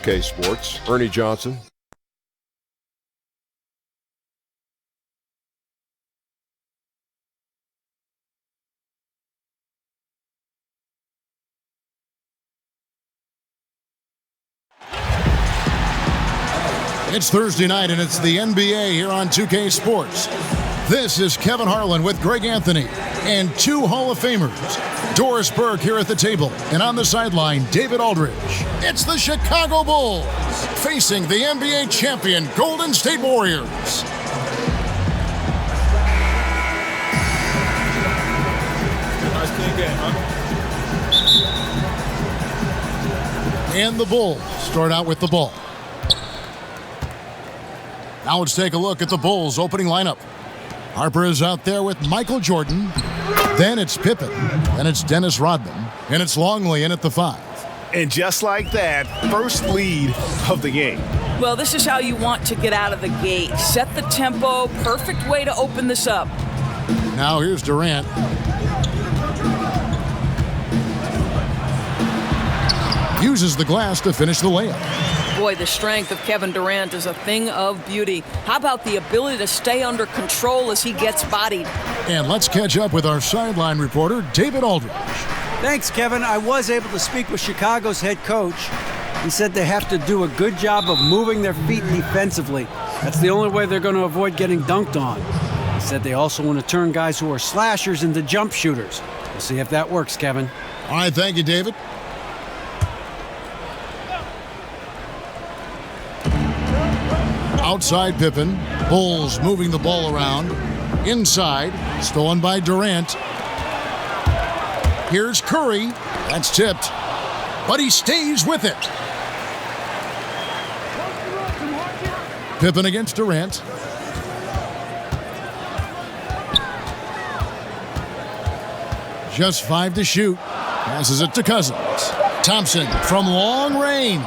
RTX Sports, Ernie Johnson. It's Thursday night, and it's the NBA here on 2K Sports. This is Kevin Harlan with Greg Anthony and two Hall of Famers. Doris Burke here at the table, and on the sideline, David Aldridge. It's the Chicago Bulls facing the NBA champion Golden State Warriors. And the Bulls start out with the ball. Now let's take a look at the Bulls' opening lineup. Harper is out there with Michael Jordan. Then it's Pippen. Then it's Dennis Rodman. And it's Longley in at the 5. And just like that, first lead of the game. Well, this is how you want to get out of the gate. Set the tempo. Perfect way to open this up. Now here's Durant. Uses the glass to finish the layup. Boy, the strength of Kevin Durant is a thing of beauty. How about the ability to stay under control as he gets bodied? And let's catch up with our sideline reporter, David Aldridge. Thanks, Kevin. I was able to speak with Chicago's head coach. He said they have to do a good job of moving their feet defensively. That's the only way they're going to avoid getting dunked on. He said they also want to turn guys who are slashers into jump shooters. We'll see if that works, Kevin. All right, thank you, David. Outside Pippen. Bulls moving the ball around. Inside, stolen by Durant. Here's Curry. That's tipped. But he stays with it. Pippen against Durant. Just 5 to shoot. Passes it to Cousins. Thompson from long range.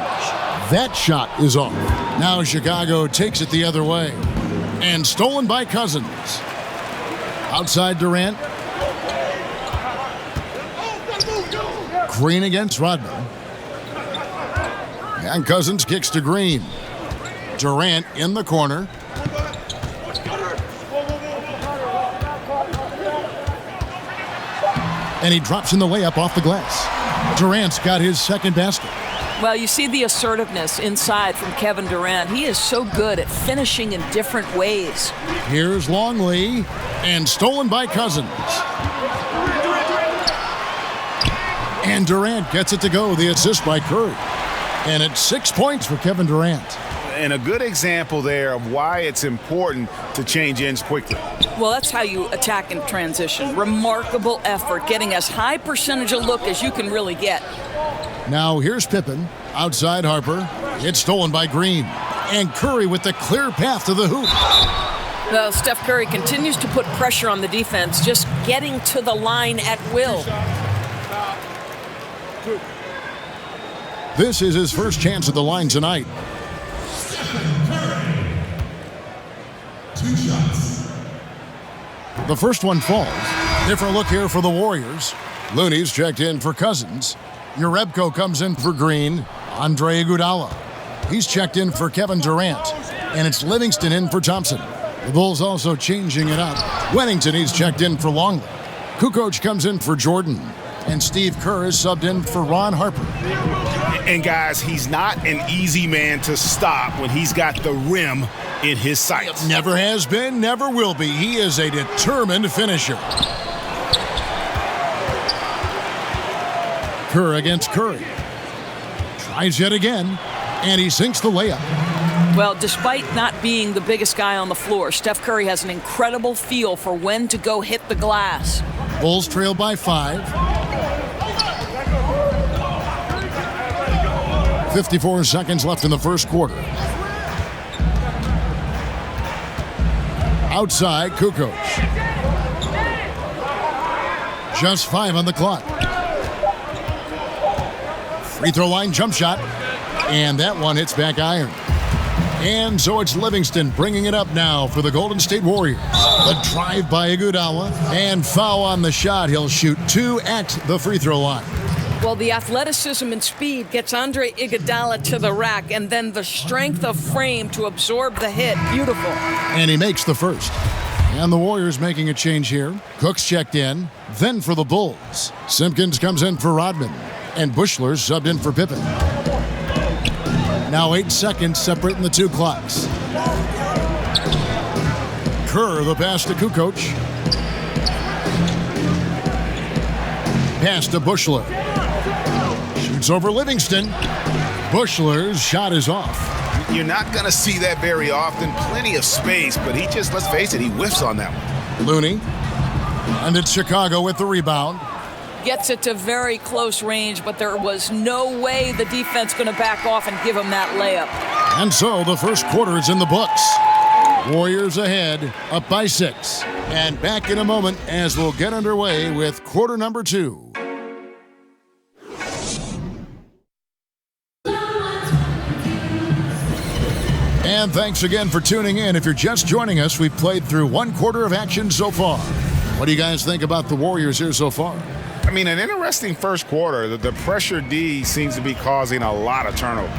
That shot is off. Now Chicago takes it the other way. And stolen by Cousins. Outside Durant. Green against Rodman. And Cousins kicks to Green. Durant in the corner. And he drops in the layup off the glass. Durant's got his second basket. Well, you see the assertiveness inside from Kevin Durant. He is so good at finishing in different ways. Here's Longley, and stolen by Cousins. And Durant gets it to go, the assist by Curry. And it's 6 points for Kevin Durant. And a good example there of why it's important to change ends quickly. Well, that's how you attack in transition. Remarkable effort, getting as high percentage a look as you can really get. Now here's Pippen, outside Harper. It's stolen by Green. And Curry with the clear path to the hoop. Well, Steph Curry continues to put pressure on the defense, just getting to the line at will. This is his first chance at the line tonight. 2 shots. The first one falls. Different look here for the Warriors. Looney's checked in for Cousins. Urebko comes in for Green. Andre Iguodala. He's checked in for Kevin Durant. And it's Livingston in for Thompson. The Bulls also changing it up. Wennington, he's checked in for Longley. Kukoc comes in for Jordan. And Steve Kerr is subbed in for Ron Harper. And guys, he's not an easy man to stop when he's got the rim in his sights. Never has been, never will be. He is a determined finisher. Kerr against Curry. Tries yet again, and he sinks the layup. Well, despite not being the biggest guy on the floor, Steph Curry has an incredible feel for when to go hit the glass. Bulls trail by 5. 54 seconds left in the first quarter. Outside, Kukoc. Just 5 on the clock. Free throw line jump shot. And that one hits back iron. And so it's Livingston bringing it up now for the Golden State Warriors. The drive by Iguodala. And foul on the shot. He'll shoot 2 at the free throw line. Well, the athleticism and speed gets Andre Iguodala to the rack, and then the strength of frame to absorb the hit. Beautiful. And he makes the first. And the Warriors making a change here. Cook's checked in. Then for the Bulls, Simpkins comes in for Rodman. And Bushler's subbed in for Pippen. Now 8 seconds separating the two clocks. Kerr, the pass to Kukoc. Pass to Bushler. Shoots over Livingston. Bushler's shot is off. You're not going to see that very often. Plenty of space, but he just, let's face it, he whiffs on that one. Looney. And it's Chicago with the rebound. Gets it to very close range, but there was no way the defense going to back off and give him that layup. And so the first quarter is in the books. Warriors ahead, up by 6. And back in a moment as we'll get underway with quarter number 2. And thanks again for tuning in. If you're just joining us, we've played through one quarter of action so far. What do you guys think about the Warriors here so far? I mean, an interesting first quarter. The pressure D seems to be causing a lot of turnover.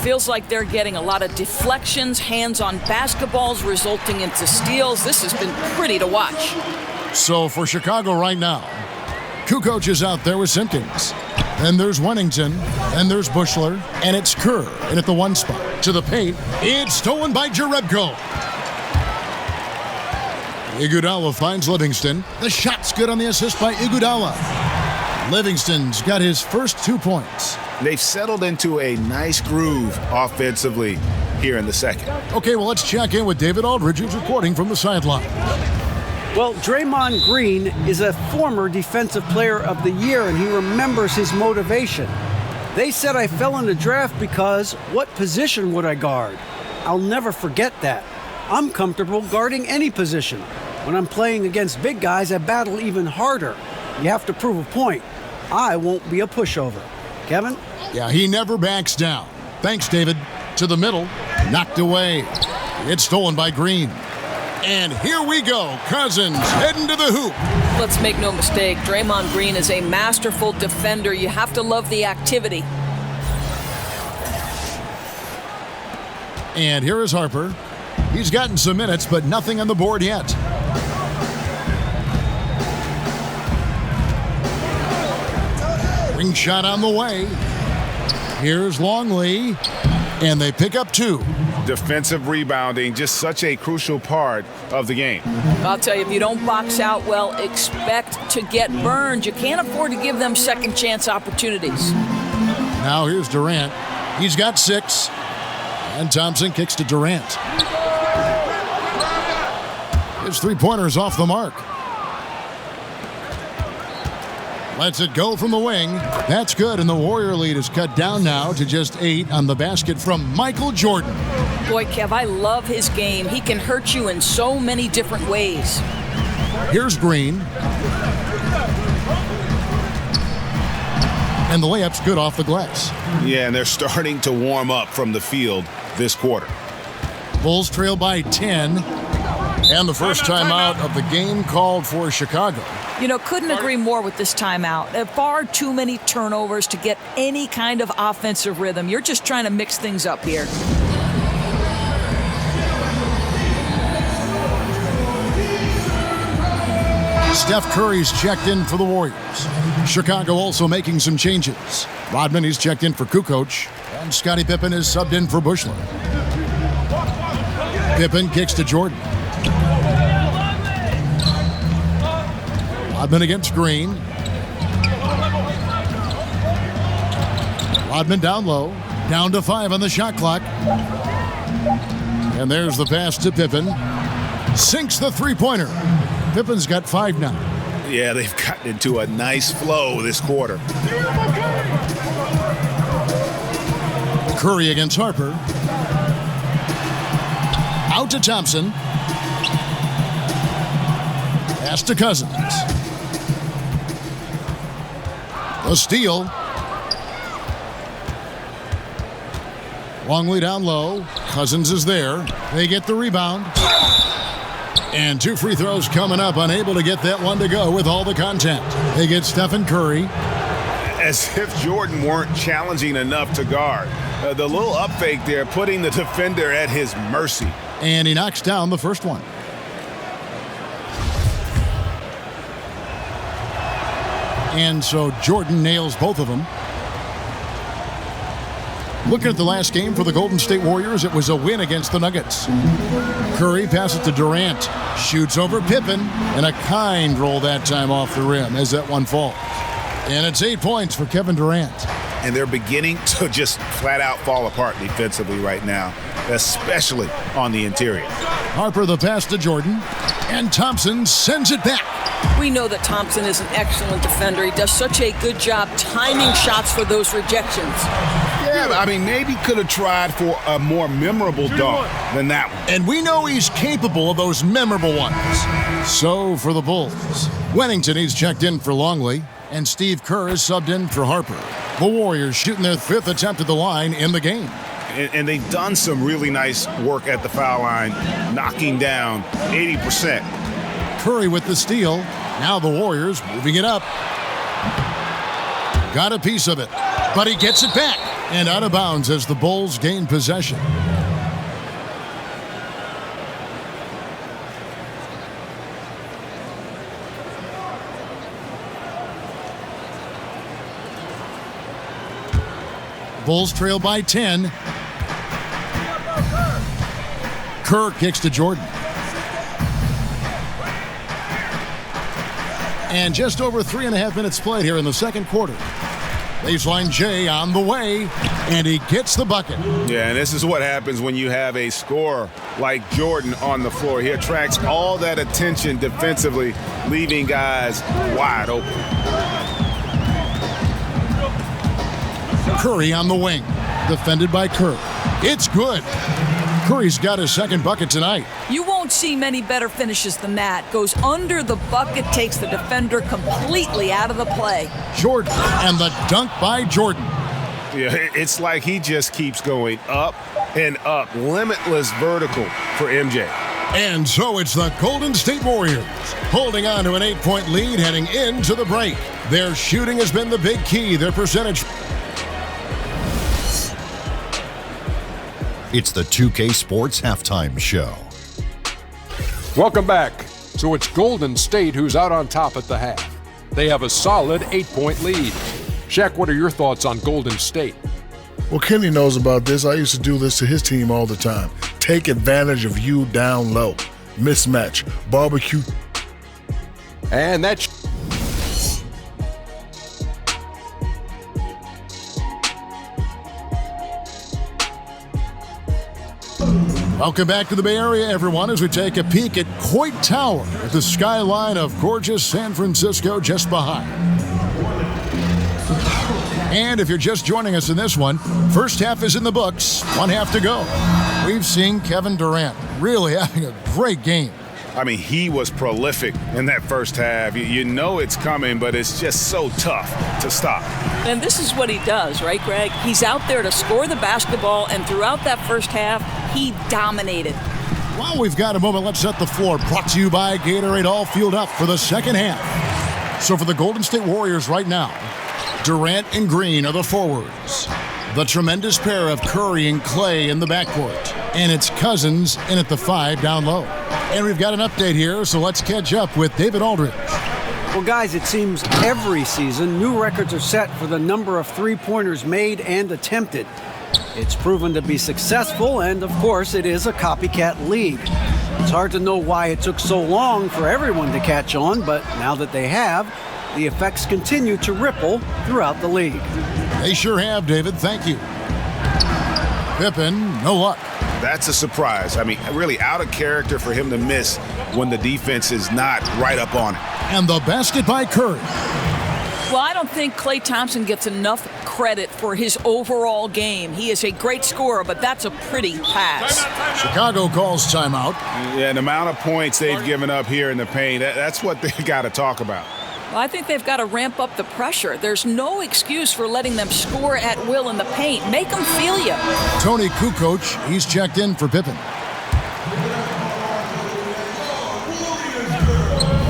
Feels like they're getting a lot of deflections, hands-on basketballs resulting into steals. This has been pretty to watch. So for Chicago right now, Kukoc is out there with Simpkins. Then there's Wennington, and there's Bushler, and it's Kerr in at the 1 spot. To the paint, it's stolen by Jerebko. Iguodala finds Livingston. The shot's good on the assist by Iguodala. Livingston's got his first 2 points. They've settled into a nice groove offensively here in the second. Okay, well, let's check in with David Aldridge, who's reporting from the sideline. Well, Draymond Green is a former Defensive Player of the Year, and he remembers his motivation. They said I fell in the draft because what position would I guard? I'll never forget that. I'm comfortable guarding any position. When I'm playing against big guys, I battle even harder. You have to prove a point. I won't be a pushover. Kevin? Yeah, he never backs down. Thanks, David. To the middle, knocked away. It's stolen by Green. And here we go. Cousins heading to the hoop. Let's make no mistake, Draymond Green is a masterful defender. You have to love the activity. And here is Harper. He's gotten some minutes, but nothing on the board yet. Ring shot on the way. Here's Longley. And they pick up 2. Defensive rebounding, just such a crucial part of the game. I'll tell you, if you don't box out well, expect to get burned. You can't afford to give them second chance opportunities. Now here's Durant. He's got 6. And Thompson kicks to Durant. His 3-pointer's off the mark. Lets it go from the wing. That's good, and the Warrior lead is cut down now to just 8 on the basket from Michael Jordan. Boy, Kev, I love his game. He can hurt you in so many different ways. Here's Green. And the layup's good off the glass. Yeah, and they're starting to warm up from the field this quarter. Bulls trail by 10. And the first timeout of the game called for Chicago. You know, couldn't agree more with this timeout. There are far too many turnovers to get any kind of offensive rhythm. You're just trying to mix things up here. Steph Curry's checked in for the Warriors. Chicago also making some changes. Rodman is checked in for Kukoc. And Scottie Pippen is subbed in for Bushler. Pippen kicks to Jordan. Rodman against Green. Rodman down low. Down to 5 on the shot clock. And there's the pass to Pippen. Sinks the 3-pointer. Pippen's got 5 now. Yeah, they've gotten into a nice flow this quarter. Curry against Harper. Out to Thompson. Pass to Cousins. A steal. Longley down low. Cousins is there. They get the rebound. And 2 free throws coming up. Unable to get that one to go with all the contact. They get Stephen Curry. As if Jordan weren't challenging enough to guard. The little up fake there, putting the defender at his mercy. And he knocks down the first one. And so Jordan nails both of them. Looking at the last game for the Golden State Warriors, it was a win against the Nuggets. Curry passes to Durant, shoots over Pippen, and a kind roll that time off the rim as that one falls. And it's 8 points for Kevin Durant. And they're beginning to just flat out fall apart defensively right now, especially on the interior. Harper the pass to Jordan, and Thompson sends it back. We know that Thompson is an excellent defender. He does such a good job timing shots for those rejections. Yeah, but I mean, maybe could have tried for a more memorable dunk than that one. And we know he's capable of those memorable ones. So for the Bulls, Wennington, he's checked in for Longley, and Steve Kerr is subbed in for Harper. The Warriors shooting their 5th attempt at the line in the game. And they've done some really nice work at the foul line, knocking down 80%. Curry with the steal. Now the Warriors moving it up. Got a piece of it, but he gets it back. And out of bounds as the Bulls gain possession. Bulls trail by 10. Kerr kicks to Jordan. And just over 3.5 minutes played here in the second quarter. Baseline J on the way, and he gets the bucket. Yeah, and this is what happens when you have a scorer like Jordan on the floor. He attracts all that attention defensively, leaving guys wide open. Curry on the wing, defended by Kerr. It's good. Curry's got his second bucket tonight. You won't see many better finishes than that. Goes under the bucket, takes the defender completely out of the play. Jordan, and the dunk by Jordan. Yeah, it's like he just keeps going up and up. Limitless vertical for MJ. And so it's the Golden State Warriors holding on to an 8-point lead heading into the break. Their shooting has been the big key. Their percentage. It's the 2K Sports Halftime Show. Welcome back. So it's Golden State who's out on top at the half. They have a solid 8-point lead. Shaq, what are your thoughts on Golden State? Well, Kenny knows about this. I used to do this to his team all the time. Take advantage of you down low. Mismatch. Barbecue. And that's Welcome back to the Bay Area, everyone, as we take a peek at Coit Tower with the skyline of gorgeous San Francisco just behind. And if you're just joining us in this one, first half is in the books, 1 half to go. We've seen Kevin Durant really having a great game. I mean, he was prolific in that first half. You know it's coming, but it's just so tough to stop. And this is what he does, right, Greg? He's out there to score the basketball, and throughout that first half, he dominated. While we've got a moment, let's set the floor. Brought to you by Gatorade, all fueled up for the second half. So for the Golden State Warriors right now, Durant and Green are the forwards. The tremendous pair of Curry and Clay in the backcourt. And it's Cousins in at the 5 down low. And we've got an update here, so let's catch up with David Aldridge. Well, guys, it seems every season new records are set for the number of three-pointers made and attempted. It's proven to be successful, and of course, it is a copycat league. It's hard to know why it took so long for everyone to catch on, but now that they have, the effects continue to ripple throughout the league. They sure have, David. Thank you. Pippen, no luck. That's a surprise. I mean, really out of character for him to miss when the defense is not right up on it. And the basket by Curry. Well, I don't think Klay Thompson gets enough credit for his overall game. He is a great scorer, but that's a pretty pass. Chicago calls timeout. Yeah, and the amount of points they've given up here in the paint, that's what they got to talk about. Well, I think they've got to ramp up the pressure. There's no excuse for letting them score at will in the paint. Make them feel you. Tony Kukoc, he's checked in for Pippen.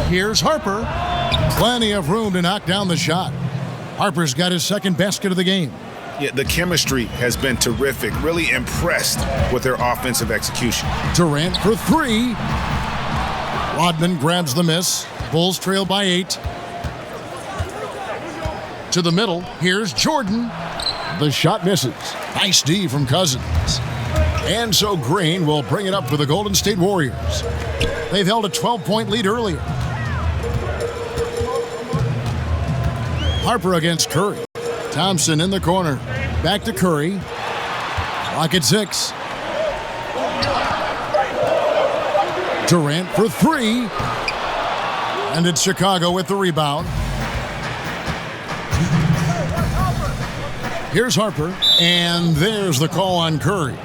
Here's Harper. Plenty of room to knock down the shot. Harper's got his second basket of the game. Yeah, the chemistry has been terrific. Really impressed with their offensive execution. Durant for three. Rodman grabs the miss. Bulls trail by 8. To the middle, here's Jordan. The shot misses. Nice D from Cousins. And so Green will bring it up for the Golden State Warriors. They've held a 12-point lead earlier. Harper against Curry. Thompson in the corner. Back to Curry. Clock at 6. Durant for three. And it's Chicago with the rebound. Here's Harper. And there's the call on Curry.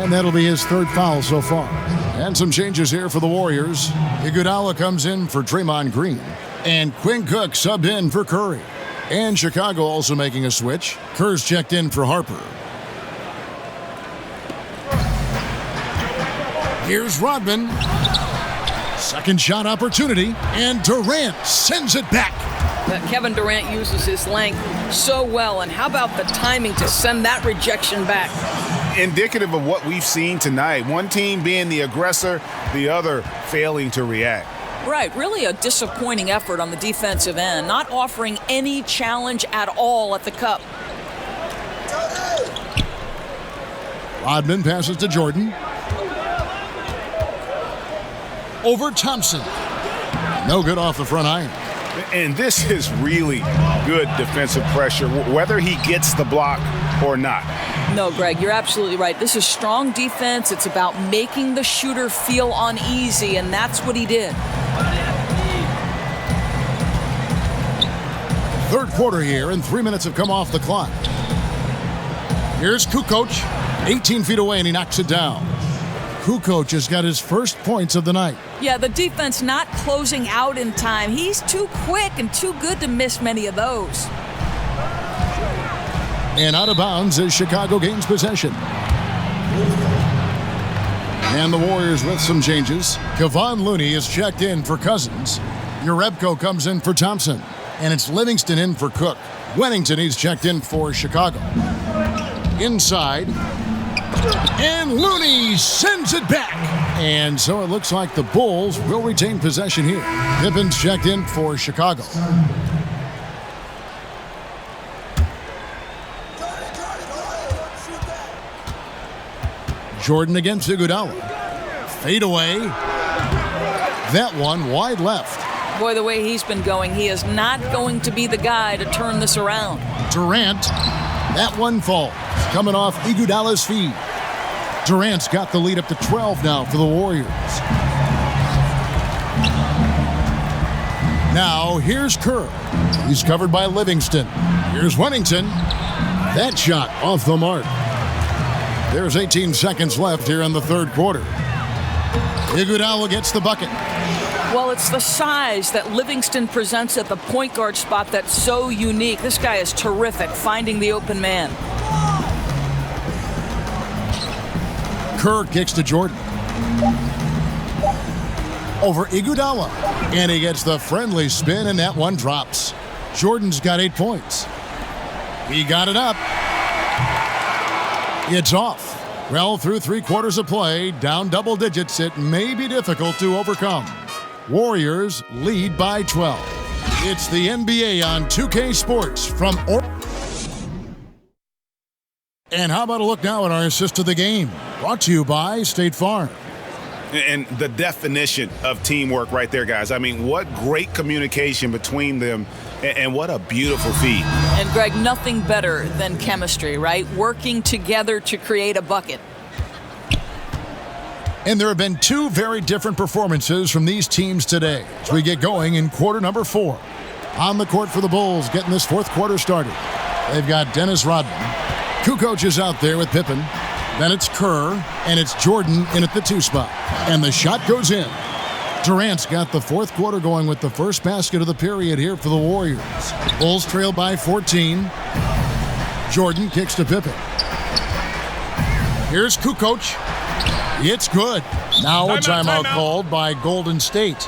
And that'll be his third foul so far. And some changes here for the Warriors. Iguodala comes in for Draymond Green. And Quinn Cook subbed in for Curry. And Chicago also making a switch. Kerr's checked in for Harper. Here's Rodman. Second shot opportunity. And Durant sends it back. Kevin Durant uses his length so well. And how about the timing to send that rejection back? Indicative of what we've seen tonight. One team being the aggressor, the other failing to react. Right, really a disappointing effort on the defensive end, not offering any challenge at all at the cup. Rodman passes to Jordan. Over Thompson. No good off the front iron. And this is really good defensive pressure, whether he gets the block or not. No, Greg, you're absolutely right. This is strong defense. It's about making the shooter feel uneasy, and that's what he did. Third quarter here, and 3 minutes have come off the clock. Here's Kukoc, 18 feet away, and he knocks it down. Kukoc has got his first points of the night. Yeah, the defense not closing out in time. He's too quick and too good to miss many of those. And out of bounds as Chicago gains possession. And the Warriors with some changes. Kevon Looney is checked in for Cousins. Jerebko comes in for Thompson. And it's Livingston in for Cook. Wennington, he's checked in for Chicago. Inside. And Looney sends it back. And so it looks like the Bulls will retain possession here. Pippen's checked in for Chicago. Jordan against Iguodala. Fade away. That one wide left. Boy, the way he's been going, he is not going to be the guy to turn this around. Durant. That one falls. Coming off Iguodala's feet. Durant's got the lead up to 12 now for the Warriors. Now, here's Kerr. He's covered by Livingston. Here's Wennington. That shot off the mark. There's 18 seconds left here in the third quarter. Iguodala gets the bucket. Well, it's the size that Livingston presents at the point guard spot that's so unique. This guy is terrific, finding the open man. Kerr kicks to Jordan. Over Iguodala. And he gets the friendly spin, and that one drops. Jordan's got 8 points. He got it up. It's off. Well, through 3 quarters of play, down double digits, it may be difficult to overcome. Warriors lead by 12. It's the NBA on 2K Sports from And how about a look now at our assist of the game? Brought to you by State Farm. And the definition of teamwork right there, guys. I mean, what great communication between them, and what a beautiful feed. And, Greg, nothing better than chemistry, right? Working together to create a bucket. And there have been 2 very different performances from these teams today as we get going in quarter number 4. On the court for the Bulls, getting this fourth quarter started. They've got Dennis Rodman. Kukoc is out there with Pippen. Then it's Kerr, and it's Jordan in at the 2 spot. And the shot goes in. Durant's got the fourth quarter going with the first basket of the period here for the Warriors. Bulls trail by 14. Jordan kicks to Pippen. Here's Kukoc. It's good. Now a timeout called by Golden State.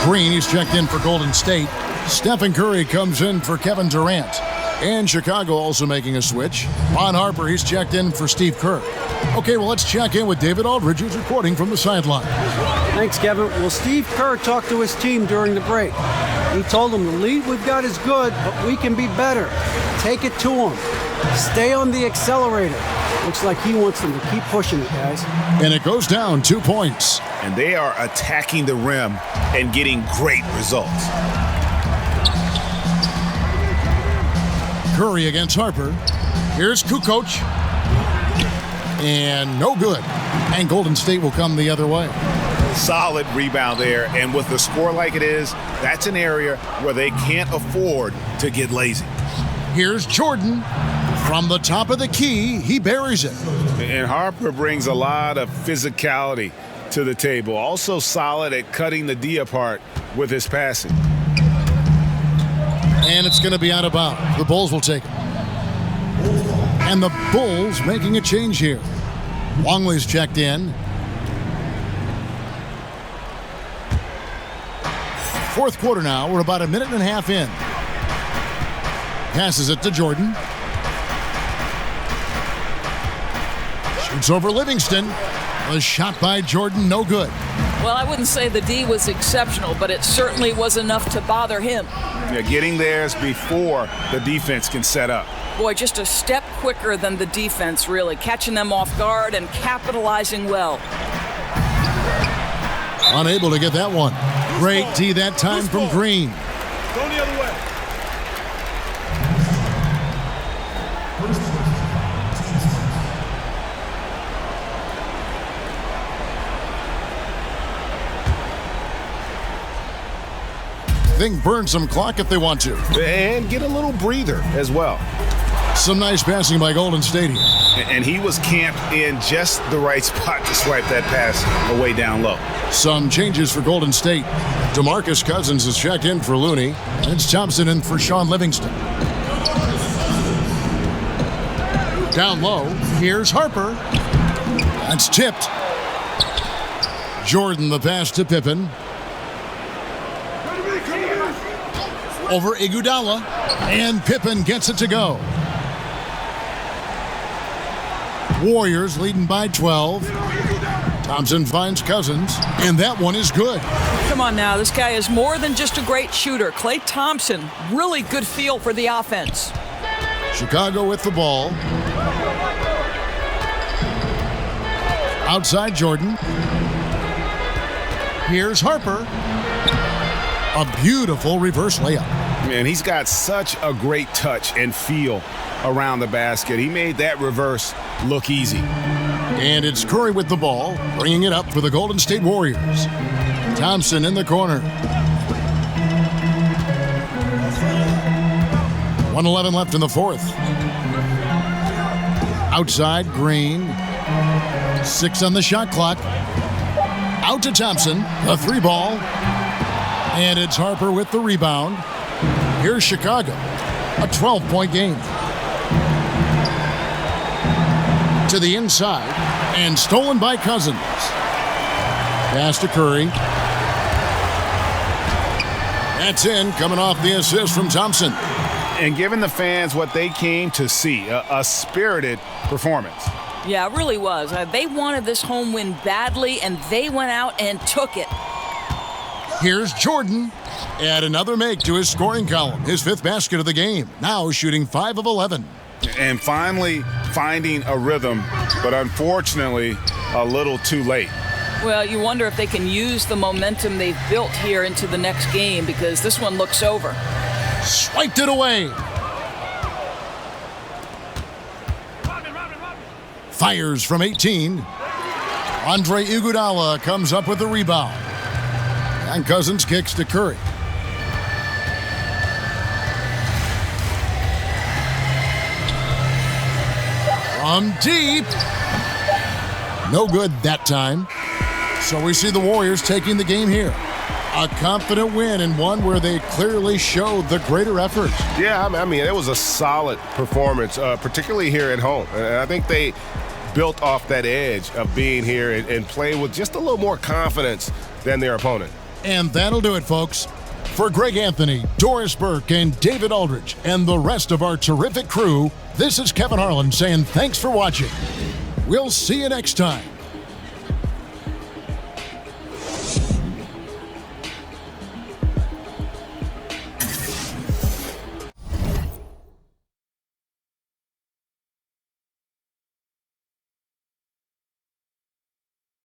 Green, he's checked in for Golden State. Stephen Curry comes in for Kevin Durant. And Chicago also making a switch. Ron Harper, he's checked in for Steve Kerr. Okay, well, let's check in with David Aldridge, who's reporting from the sideline. Thanks, Kevin. Well, Steve Kerr talked to his team during the break. He told them the lead we've got is good, but we can be better. Take it to them. Stay on the accelerator. Looks like he wants them to keep pushing it, guys. And it goes down 2 points. And they are attacking the rim and getting great results. Curry against Harper. Here's Kukoc. And no good. And Golden State will come the other way. Solid rebound there. And with the score like it is, that's an area where they can't afford to get lazy. Here's Jordan. From the top of the key, he buries it. And Harper brings a lot of physicality to the table. Also solid at cutting the D apart with his passing. And it's going to be out of bounds. The Bulls will take it. And the Bulls making a change here. Longley's checked in. Fourth quarter now. We're about a minute and a half in. Passes it to Jordan. Shoots over Livingston. A shot by Jordan, no good. Well, I wouldn't say the D was exceptional, but it certainly was enough to bother him. Yeah, getting theirs before the defense can set up. Boy, just a step quicker than the defense, really. Catching them off guard and capitalizing well. Unable to get that one. Great D that time from Green. Go the other way. They can burn some clock if they want to. And get a little breather as well. Some nice passing by Golden State here. And he was camped in just the right spot to swipe that pass away down low. Some changes for Golden State. DeMarcus Cousins is checked in for Looney. And it's Thompson in for Sean Livingston. Down low, here's Harper. That's tipped. Jordan the pass to Pippen. Over Iguodala, and Pippen gets it to go. Warriors leading by 12. Thompson finds Cousins, and that one is good. Come on now, this guy is more than just a great shooter. Klay Thompson, really good feel for the offense. Chicago with the ball. Outside Jordan. Here's Harper. A beautiful reverse layup. Man, he's got such a great touch and feel around the basket. He made that reverse look easy. And it's Curry with the ball, bringing it up for the Golden State Warriors. Thompson in the corner. 1:11 left in the fourth. Outside, Green. 6 on the shot clock. Out to Thompson, a 3 ball. And it's Harper with the rebound. Here's Chicago, a 12-point game. To the inside, and stolen by Cousins. Pass to Curry. That's in, coming off the assist from Thompson. And giving the fans what they came to see, a spirited performance. Yeah, it really was. They wanted this home win badly, and they went out and took it. Here's Jordan. Add another make to his scoring column. His 5th basket of the game. Now shooting 5 of 11. And finally finding a rhythm, but unfortunately a little too late. Well, you wonder if they can use the momentum they've built here into the next game, because this one looks over. Swiped it away. Fires from 18. Andre Iguodala comes up with the rebound. And Cousins kicks to Curry. From deep. No good that time. So we see the Warriors taking the game here. A confident win, and one where they clearly showed the greater effort. Yeah, I mean, it was a solid performance, particularly here at home. And I think they built off that edge of being here and playing with just a little more confidence than their opponent. And that'll do it, folks. For Greg Anthony, Doris Burke, and David Aldridge, and the rest of our terrific crew, this is Kevin Harlan saying thanks for watching. We'll see you next time